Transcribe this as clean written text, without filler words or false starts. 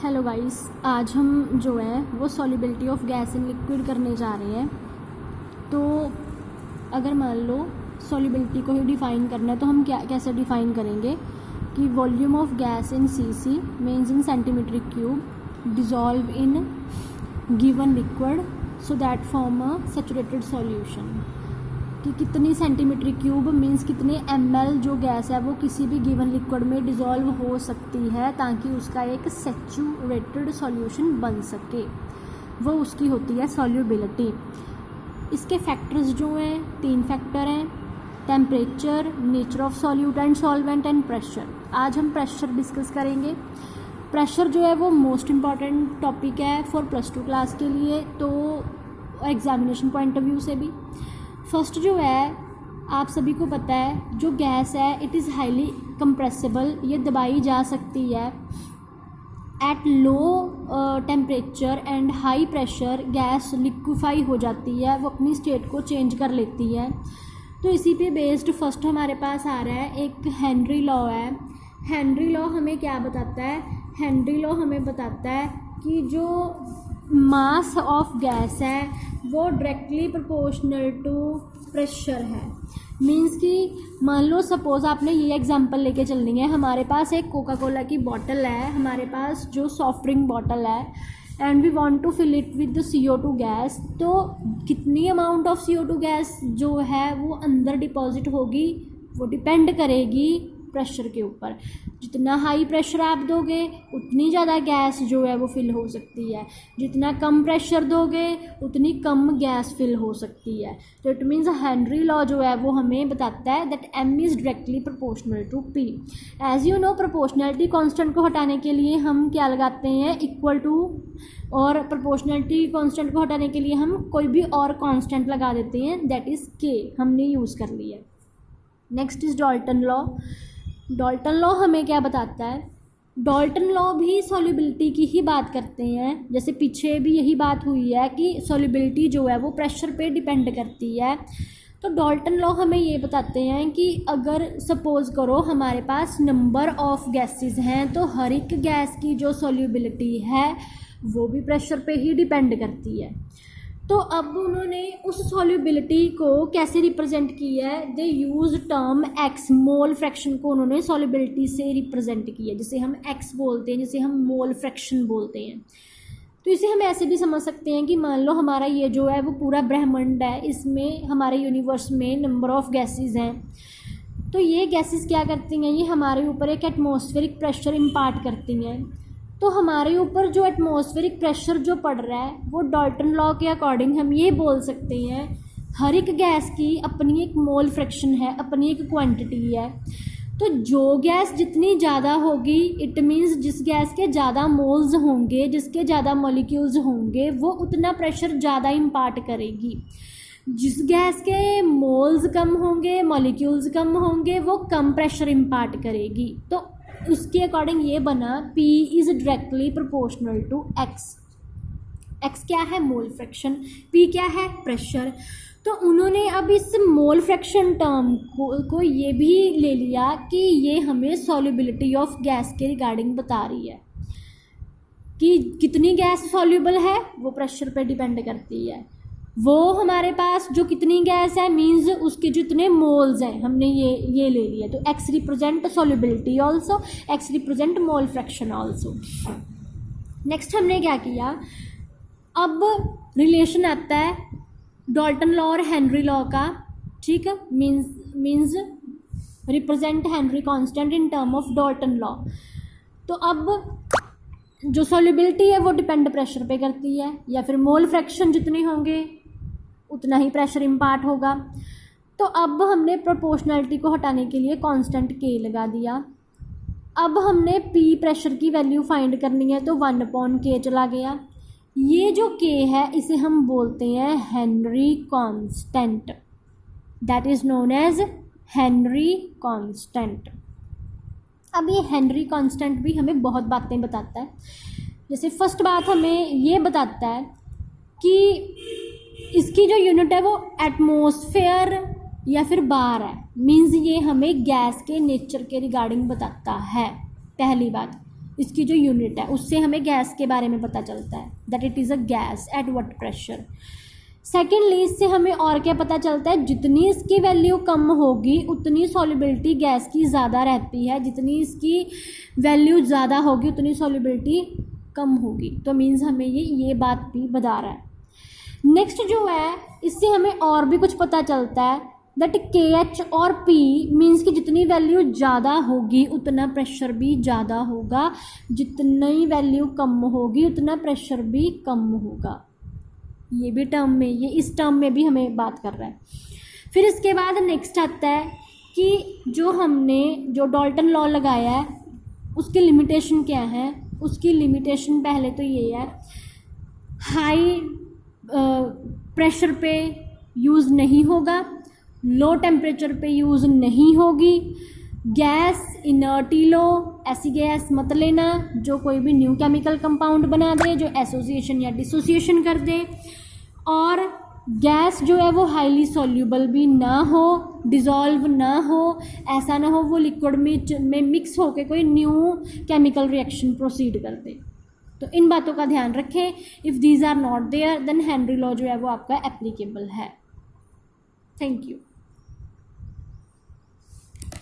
Hello guys, आज हम जो है वो solubility of gas in liquid करने जा रहे हैं। तो अगर मान लो सॉल्युबिलिटी को ही डिफ़ाइन करना है तो हम कैसे डिफ़ाइन करेंगे कि volume of gas in CC means in centimetre cube dissolve in given liquid so that form a saturated solution. कि कितनी सेंटीमीटर क्यूब मीन्स कितने ml जो गैस है वो किसी भी गिवन लिक्विड में डिज़ोल्व हो सकती है ताकि उसका एक सैचुरेटेड सॉल्यूशन बन सके, वो उसकी होती है सॉल्युबिलिटी। इसके फैक्टर्स जो हैं 3 फैक्टर हैं, temperature, nature of solute and solvent and pressure. आज हम प्रेशर डिस्कस करेंगे। प्रेशर जो है वो मोस्ट इम्पॉर्टेंट टॉपिक है फॉर +2 क्लास के लिए, तो एग्जामिनेशन पॉइंट ऑफ व्यू से भी। फर्स्ट जो है, आप सभी को पता है जो गैस है इट इज़ हाईली कंप्रेसिबल, ये दबाई जा सकती है। At low temperature and high pressure gas liquefy हो जाती है, वो अपनी स्टेट को चेंज कर लेती है। तो इसी पे बेस्ड फर्स्ट हमारे पास आ रहा है एक हेनरी लॉ है। हेनरी लॉ हमें क्या बताता है? हेनरी लॉ हमें बताता है कि जो मास ऑफ गैस है वो डायरेक्टली प्रोपोर्शनल टू प्रेशर है। मीन्स कि मान लो सपोज़ आपने ये एग्जांपल लेके चलनी है, हमारे पास एक कोका कोला की बॉटल है, हमारे पास जो सॉफ्ट ड्रिंक बॉटल है and we want to fill it with the CO2 gas. तो कितनी अमाउंट ऑफ CO2 गैस जो है वो अंदर डिपॉजिट होगी वो डिपेंड करेगी प्रेशर के ऊपर। जितना हाई प्रेशर आप दोगे उतनी ज़्यादा गैस जो है वो फिल हो सकती है, जितना कम प्रेशर दोगे उतनी कम गैस फिल हो सकती है। तो इट मीन्स हेनरी लॉ जो है वो हमें बताता है that M is directly proportional to P। As you know, proportionality constant को हटाने के लिए हम क्या लगाते हैं? Equal to. और प्रोपोर्शनलिटी कांस्टेंट को हटाने के लिए हम कोई भी और कांस्टेंट लगा देते हैं, दैट इज़ K, हमने यूज़ कर लिया। Next is Dalton law. Dalton law हमें क्या बताता है? डाल्टन लॉ भी सॉल्युबिलिटी की ही बात करते हैं। जैसे पीछे भी यही बात हुई है कि सॉल्युबिलिटी जो है वो प्रेशर पे डिपेंड करती है। तो डाल्टन लॉ हमें ये बताते हैं कि अगर सपोज़ करो हमारे पास नंबर ऑफ़ गैसेस हैं तो हर एक गैस की जो सॉल्युबिलिटी है वो भी प्रेशर पे ही डिपेंड करती है। तो अब उन्होंने उस सॉल्युबिलिटी को कैसे रिप्रेजेंट किया है? They use term X, mole fraction को उन्होंने सॉल्युबिलिटी से रिप्रेजेंट किया, जिसे हम X बोलते हैं, जिसे हम मोल फ्रैक्शन बोलते हैं। तो इसे हम ऐसे भी समझ सकते हैं कि मान लो हमारा ये जो है वो पूरा ब्रह्मांड है, इसमें हमारे यूनिवर्स में नंबर ऑफ़ गैसेस हैं। तो ये गैसेस क्या करती हैं? ये हमारे ऊपर एक एटमॉस्फेरिक प्रेशर इम्पार्ट करती हैं। तो हमारे ऊपर जो एटमॉस्फेरिक प्रेशर जो पड़ रहा है वो डाल्टन लॉ के अकॉर्डिंग हम ये बोल सकते हैं हर एक गैस की अपनी एक मोल फ्रैक्शन है, अपनी एक क्वांटिटी है। तो जो गैस जितनी ज़्यादा होगी इट मीन्स जिस गैस के ज़्यादा मोल्स होंगे, जिसके ज़्यादा मॉलिक्यूल्स होंगे, वो उतना प्रेशर ज़्यादा इम्पार्ट करेगी। जिस गैस के मोल्स कम होंगे, मॉलिक्यूल्स कम होंगे, वो कम प्रेशर इम्पार्ट करेगी। तो उसके अकॉर्डिंग ये बना P is directly proportional to X। X क्या है? Mole fraction. P क्या है? प्रेशर। तो उन्होंने अब इस मोल फ्रैक्शन टर्म को ये भी ले लिया कि ये हमें सॉल्युबिलिटी ऑफ गैस के रिगार्डिंग बता रही है कि कितनी गैस सॉल्युबल है वो प्रेशर पे डिपेंड करती है। वो हमारे पास जो कितनी गैस है मीन्स उसके जितने मोल्स हैं, हमने ये ले लिया। तो X represent solubility also, X represent mole fraction also. Next हमने क्या किया? अब रिलेशन आता है डाल्टन लॉ और हेनरी लॉ का, ठीक है। Means represent Henry constant in term of Dalton law. तो अब जो सॉल्युबिलिटी है वो डिपेंड प्रेशर पे करती है, या फिर मोल फ्रैक्शन जितने होंगे उतना ही प्रेशर इम्पार्ट होगा। तो अब हमने प्रोपोर्शनलिटी को हटाने के लिए कांस्टेंट K लगा दिया। अब हमने P प्रेशर की वैल्यू फाइंड करनी है तो 1/K चला गया। ये जो K है इसे हम बोलते हैं Henry constant, that is known as Henry constant. अब ये हेनरी कांस्टेंट भी हमें बहुत बातें बताता है। जैसे फर्स्ट बात हमें ये बताता है कि इसकी जो यूनिट है वो एटमॉस्फेयर या फिर बार है। मीन्स ये हमें गैस के नेचर के रिगार्डिंग बताता है, पहली बात। इसकी जो यूनिट है उससे हमें गैस के बारे में पता चलता है, that it is a gas at what pressure. Secondly इससे हमें और क्या पता चलता है, जितनी इसकी वैल्यू कम होगी उतनी सॉल्युबिलिटी गैस की ज़्यादा रहती है, जितनी इसकी वैल्यू ज़्यादा होगी उतनी सॉल्युबिलिटी कम होगी। तो मीन्स हमें ये बात भी बता रहा है। नेक्स्ट जो है इससे हमें और भी कुछ पता चलता है, दैट KH और P मीन्स कि जितनी वैल्यू ज़्यादा होगी उतना प्रेशर भी ज़्यादा होगा, जितनी वैल्यू कम होगी उतना प्रेशर भी कम होगा। ये भी टर्म में, ये इस टर्म में भी हमें बात कर रहा है। फिर इसके बाद नेक्स्ट आता है कि जो डाल्टन लॉ लगाया है उसकी लिमिटेशन क्या है। उसकी लिमिटेशन पहले तो ये है, हाई प्रेशर पे यूज़ नहीं होगा, लो टेम्परेचर पे यूज़ नहीं होगी, गैस इनर्टी लो, ऐसी गैस मत लेना जो कोई भी न्यू केमिकल कंपाउंड बना दे, जो एसोसिएशन या डिसोसिएशन कर दे, और गैस जो है वो हाईली सॉल्यूबल भी ना हो, डिज़ोल्व ना हो, ऐसा ना हो वो लिक्विड में मिक्स होकर कोई न्यू केमिकल रिएक्शन प्रोसीड कर दे। तो इन बातों का ध्यान रखें। If these are not there then Henry law जो है वो आपका एप्लीकेबल है। Thank you.